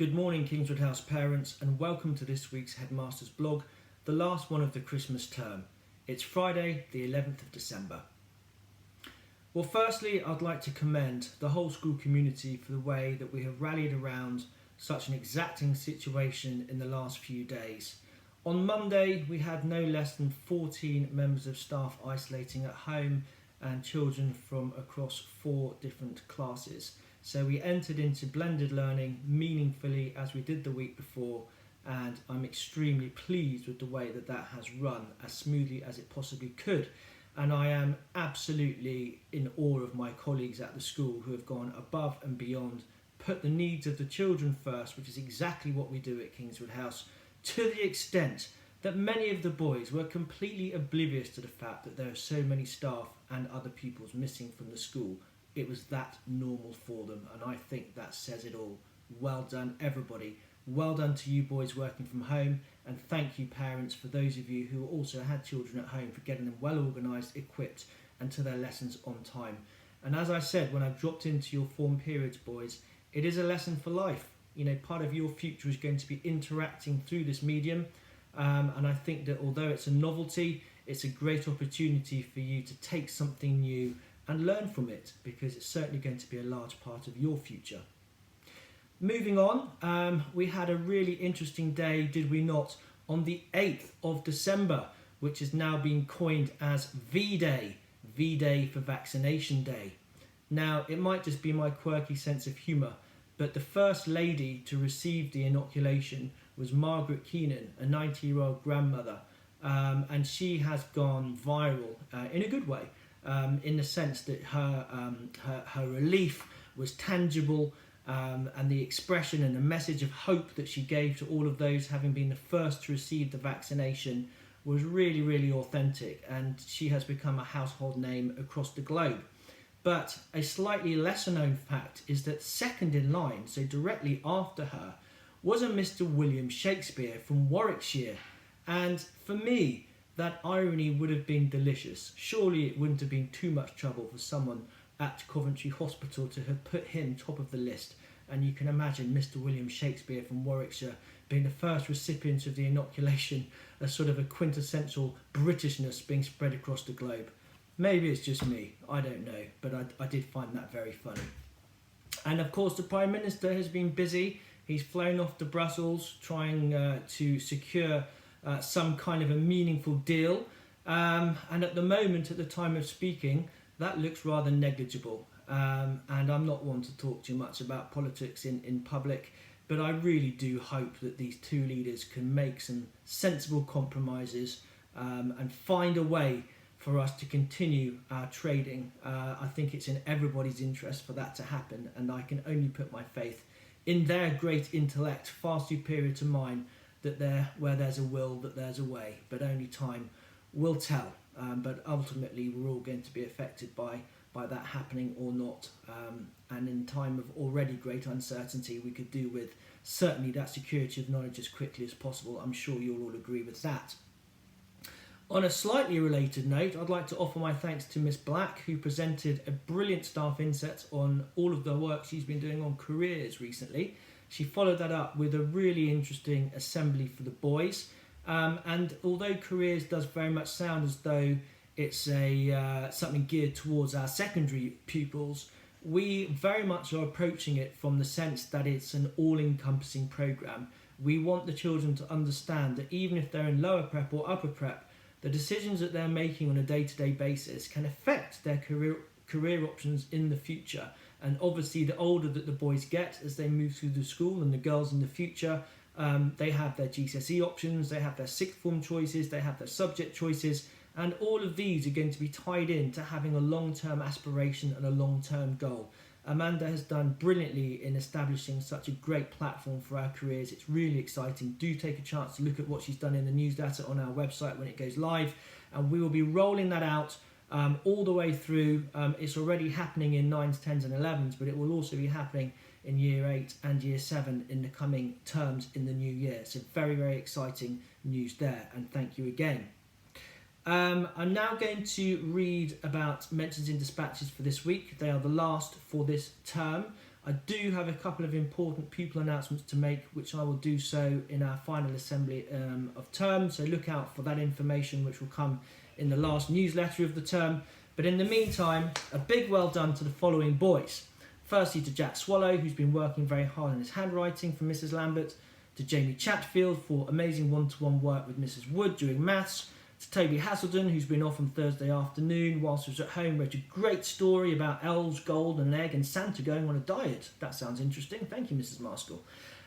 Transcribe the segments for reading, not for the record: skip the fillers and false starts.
Good morning, Kingswood House parents, and welcome to this week's Headmaster's blog, the last one of the Christmas term. It's Friday, the 11th of December. Well, firstly, I'd like to commend the whole school community for the way that we have rallied around such an exacting situation in the last few days. On Monday, we had no less than 14 members of staff isolating at home and children from across 4 different classes. So we entered into blended learning meaningfully as we did the week before, and I'm extremely pleased with the way that that has run as smoothly as it possibly could. And I am absolutely in awe of my colleagues at the school who have gone above and beyond, put the needs of the children first, which is exactly what we do at Kingswood House, to the extent that many of the boys were completely oblivious to the fact that there are so many staff and other pupils missing from the school. It was that normal for them, and I think that says it all. Well done, everybody. Well done to you boys working from home, and thank you parents for those of you who also had children at home for getting them well organised, equipped and to their lessons on time. And as I said when I dropped into your form periods, boys, it is a lesson for life. You know, part of your future is going to be interacting through this medium, and I think that although it's a novelty, it's a great opportunity for you to take something new and learn from it, because it's certainly going to be a large part of your future. Moving on, we had a really interesting day, did we not, on the 8th of December, which has now been coined as V-Day, V-Day for Vaccination Day. Now, it might just be my quirky sense of humour, but the first lady to receive the inoculation was Margaret Keenan, a 90-year-old grandmother, and she has gone viral in a good way. In the sense that her relief was tangible, and the expression and the message of hope that she gave to all of those having been the first to receive the vaccination was really, really authentic, and she has become a household name across the globe. But a slightly lesser known fact is that second in line, so directly after her, was a Mr. William Shakespeare from Warwickshire, and for me, that irony would have been delicious. Surely it wouldn't have been too much trouble for someone at Coventry Hospital to have put him top of the list. And you can imagine Mr. William Shakespeare from Warwickshire being the first recipient of the inoculation, a sort of a quintessential Britishness being spread across the globe. Maybe it's just me, I don't know, but I did find that very funny. And of course the Prime Minister has been busy. He's flown off to Brussels trying to secure some kind of a meaningful deal, and at the moment, at the time of speaking, that looks rather negligible, and I'm not one to talk too much about politics in public, but I really do hope that these two leaders can make some sensible compromises and find a way for us to continue our trading. I think it's in everybody's interest for that to happen, and I can only put my faith in their great intellect, far superior to mine, that where there's a will, that there's a way, but only time will tell. But ultimately, we're all going to be affected by that happening or not. And in time of already great uncertainty, we could do with certainly that security of knowledge as quickly as possible. I'm sure you'll all agree with that. On a slightly related note, I'd like to offer my thanks to Miss Black, who presented a brilliant staff inset on all of the work she's been doing on careers recently. She followed that up with a really interesting assembly for the boys. And although careers does very much sound as though it's something geared towards our secondary pupils, we very much are approaching it from the sense that it's an all-encompassing programme. We want the children to understand that even if they're in lower prep or upper prep, the decisions that they're making on a day-to-day basis can affect their career options in the future. And obviously, the older that the boys get as they move through the school, and the girls in the future, they have their GCSE options, they have their sixth form choices, they have their subject choices, and all of these are going to be tied in to having a long-term aspiration and a long-term goal. Amanda has done brilliantly in establishing such a great platform for our careers. It's really exciting. Do take a chance to look at what she's done in the newsletter on our website when it goes live, and we will be rolling that out all the way through. It's already happening in 9s, 10s and 11s, but it will also be happening in Year 8 and Year 7 in the coming terms in the new year. So very, very exciting news there, and thank you again. I'm now going to read about mentions in dispatches for this week. They are the last for this term. I do have a couple of important pupil announcements to make, which I will do so in our final assembly of term. So look out for that information, which will come in the last newsletter of the term. But in the meantime, a big well done to the following boys. Firstly to Jack Swallow, who's been working very hard on his handwriting for Mrs. Lambert. To Jamie Chatfield for amazing one-to-one work with Mrs. Wood during maths. To Toby Haselden, who's been off on Thursday afternoon whilst he was at home, wrote a great story about elves, gold and an egg and Santa going on a diet. That sounds interesting. Thank you, Mrs. Marskell.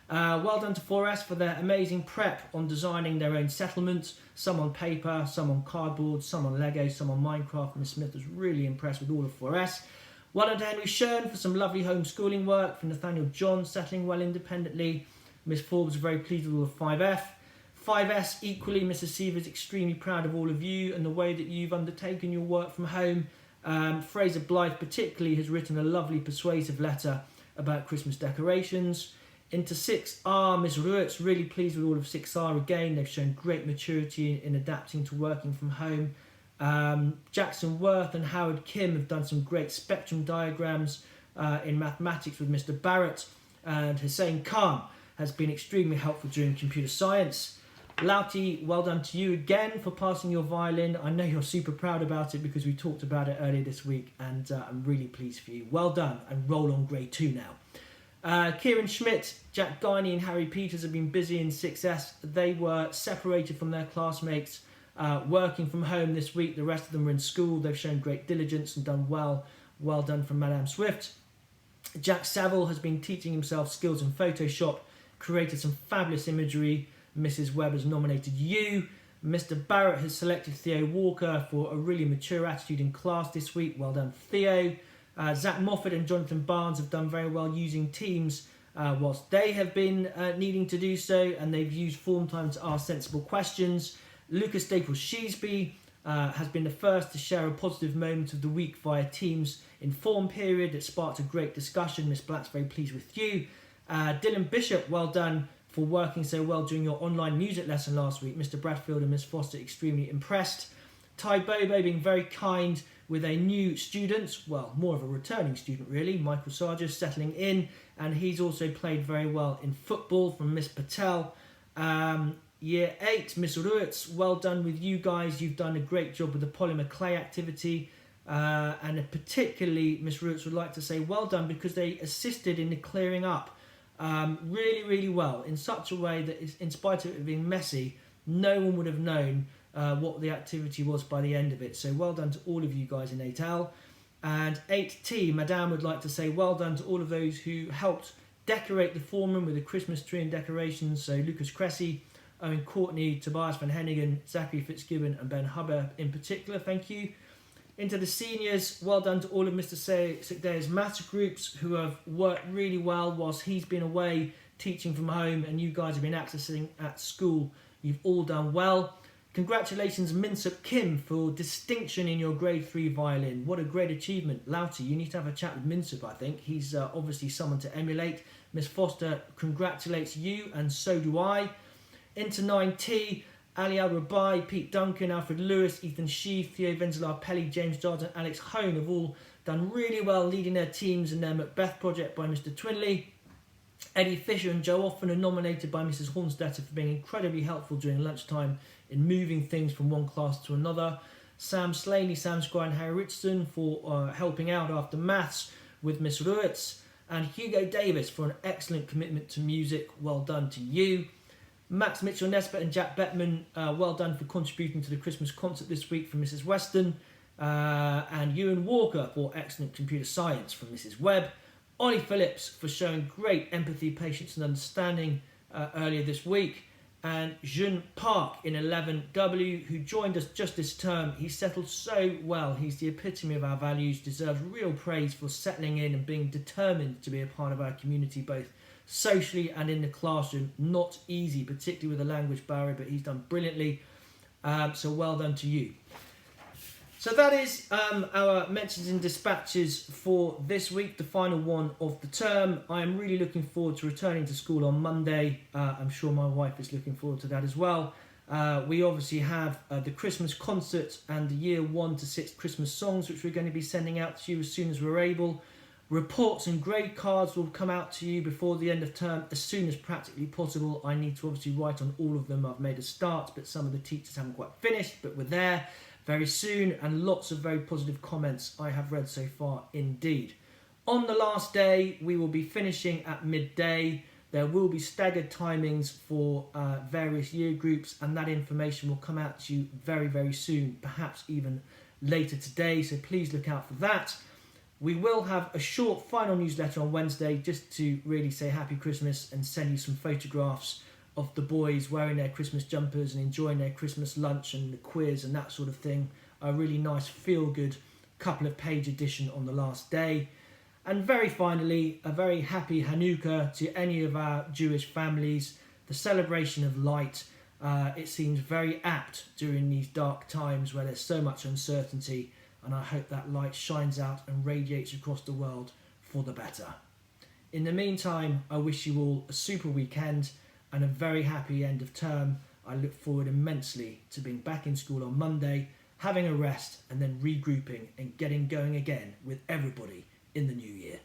Well done to 4S for their amazing prep on designing their own settlements, some on paper, some on cardboard, some on Lego, some on Minecraft. Miss Smith was really impressed with all of 4S. Well done to Henry Shern for some lovely homeschooling work, for Nathaniel John settling well independently. Miss Forbes was very pleased with all of 5F. 5S equally, Mrs. Seaver is extremely proud of all of you and the way that you've undertaken your work from home. Fraser Blythe particularly has written a lovely persuasive letter about Christmas decorations. Into 6R, Miss Ruetz really pleased with all of 6R again. They've shown great maturity in adapting to working from home. Jackson Worth and Howard Kim have done some great spectrum diagrams in mathematics with Mr. Barrett. And Hussein Khan has been extremely helpful during computer science. Lauti, well done to you again for passing your violin. I know you're super proud about it because we talked about it earlier this week, and I'm really pleased for you. Well done, and roll on grade 2 now. Kieran Schmidt, Jack Guiney and Harry Peters have been busy in 6S. They were separated from their classmates, working from home this week. The rest of them were in school. They've shown great diligence and done well. Well done from Madame Swift. Jack Saville has been teaching himself skills in Photoshop, created some fabulous imagery. Mrs. Webb has nominated you. Mr. Barrett has selected Theo Walker for a really mature attitude in class this week. Well done, Theo. Zach Moffat and Jonathan Barnes have done very well using Teams whilst they have been needing to do so, and they've used form time to ask sensible questions. Lucas Staples-Sheesby has been the first to share a positive moment of the week via Teams in form period that sparked a great discussion. Miss Black's very pleased with you. Dylan Bishop, well done for working so well during your online music lesson last week. Mr. Bradfield and Miss Foster extremely impressed. Ty Bobo being very kind with a new student, well, more of a returning student really, Michael Sargis settling in, and he's also played very well in football from Miss Patel. Year 8, Miss Ruetz, well done with you guys. You've done a great job with the polymer clay activity, and particularly Miss Ruetz would like to say well done because they assisted in the clearing up really well in such a way that in spite of it being messy, no one would have known what the activity was by the end of it. So well done to all of you guys in 8L. And 8T, Madame would like to say well done to all of those who helped decorate the form room with a Christmas tree and decorations. So Lucas Cressy, Owen Courtney, Tobias Van Hennigan, Zachary Fitzgibbon and Ben Hubbard in particular, thank you. Into the seniors, well done to all of Mr. Sikdaya's maths groups who have worked really well whilst he's been away teaching from home and you guys have been accessing at school. You've all done well. Congratulations Minsup Kim for distinction in your grade 3 violin. What a great achievement. Lauti, you need to have a chat with Minsup, I think. He's obviously someone to emulate. Miss Foster congratulates you and so do I. Into 9T, Ali Al-Rabai, Pete Duncan, Alfred Lewis, Ethan Sheaf, Theo Venzelar Pelly, James Darden, Alex Hone have all done really well leading their teams in their Macbeth project by Mr. Twinley. Eddie Fisher and Joe Offen are nominated by Mrs. Hornstetter for being incredibly helpful during lunchtime in moving things from one class to another. Sam Slaney, Sam Squire and Harry Richardson for helping out after maths with Miss Ruetz. And Hugo Davis for an excellent commitment to music. Well done to you. Max Mitchell-Nesbitt and Jack Bettman, well done for contributing to the Christmas concert this week from Mrs. Weston. And Ewan Walker for excellent computer science from Mrs. Webb. Ollie Phillips for showing great empathy, patience and understanding earlier this week. And Jun Park in 11W, who joined us just this term. He settled so well. He's the epitome of our values, deserves real praise for settling in and being determined to be a part of our community, both socially and in the classroom. Not easy, particularly with the language barrier, but he's done brilliantly. So well done to you. So that is our mentions and dispatches for this week, the final one of the term. I am really looking forward to returning to school on Monday. I'm sure my wife is looking forward to that as well. We obviously have the Christmas concert and the year 1 to 6 Christmas songs, which we're going to be sending out to you as soon as we're able. Reports and grade cards will come out to you before the end of term as soon as practically possible. I need to obviously write on all of them. I've made a start, but some of the teachers haven't quite finished, but we're there very soon, and lots of very positive comments I have read so far indeed. On the last day, we will be finishing at midday. There will be staggered timings for various year groups, and that information will come out to you very, very soon, perhaps even later today, so please look out for that. We will have a short final newsletter on Wednesday just to really say Happy Christmas and send you some photographs of the boys wearing their Christmas jumpers and enjoying their Christmas lunch and the quiz and that sort of thing. A really nice feel-good couple of page edition on the last day. And very finally, a very happy Hanukkah to any of our Jewish families. The celebration of light, it seems very apt during these dark times where there's so much uncertainty, and I hope that light shines out and radiates across the world for the better. In the meantime, I wish you all a super weekend and a very happy end of term. I look forward immensely to being back in school on Monday, having a rest and then regrouping and getting going again with everybody in the new year.